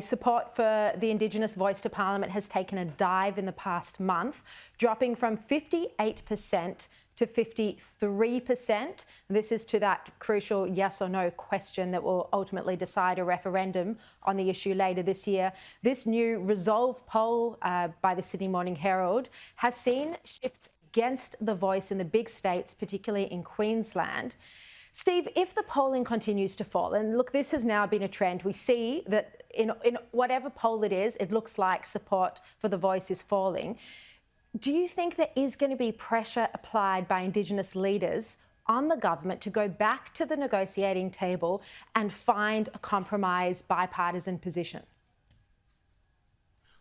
Support for the Indigenous Voice to Parliament has taken a dive in the past month, dropping from 58% to 53%. This is to that crucial yes or no question that will ultimately decide a referendum on the issue later this year. This new Resolve poll by the Sydney Morning Herald has seen shifts against the Voice in the big states, particularly in Queensland. Steve, if the polling continues to fall, and look, this has now been a trend, we see that in whatever poll it is, it looks like support for the Voice is falling. Do you think there is going to be pressure applied by Indigenous leaders on the government to go back to the negotiating table and find a compromise, bipartisan position?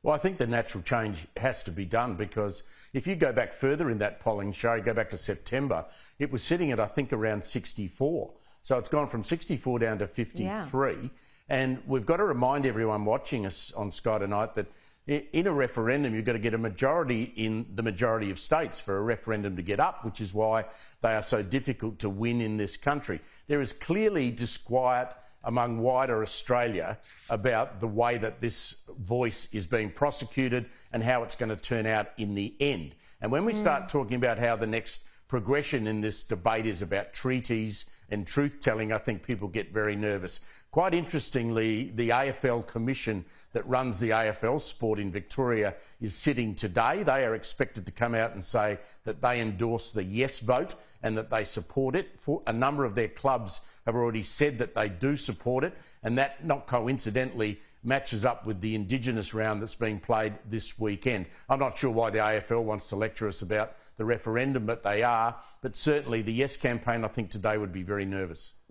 Well, I think the natural change has to be done, because if you go back further in that polling, Sharri, go back to September, it was sitting at, I think, around 64. So it's gone from 64 down to 53. Yeah. And we've got to remind everyone watching us on Sky tonight that in a referendum, you've got to get a majority in the majority of states for a referendum to get up, which is why they are so difficult to win in this country. There is clearly disquiet among wider Australia about the way that this Voice is being prosecuted and how it's going to turn out in the end. And when we start talking about how the next progression in this debate is about treaties and truth-telling, I think people get very nervous. Quite interestingly, the AFL Commission that runs the AFL sport in Victoria is sitting today. They are expected to come out and say that they endorse the yes vote and that they support it. A number of their clubs have already said that they do support it, and that, not coincidentally, matches up with the Indigenous round that's being played this weekend. I'm not sure why the AFL wants to lecture us about the referendum, but they are. But certainly the Yes campaign, I think, today would be very nervous.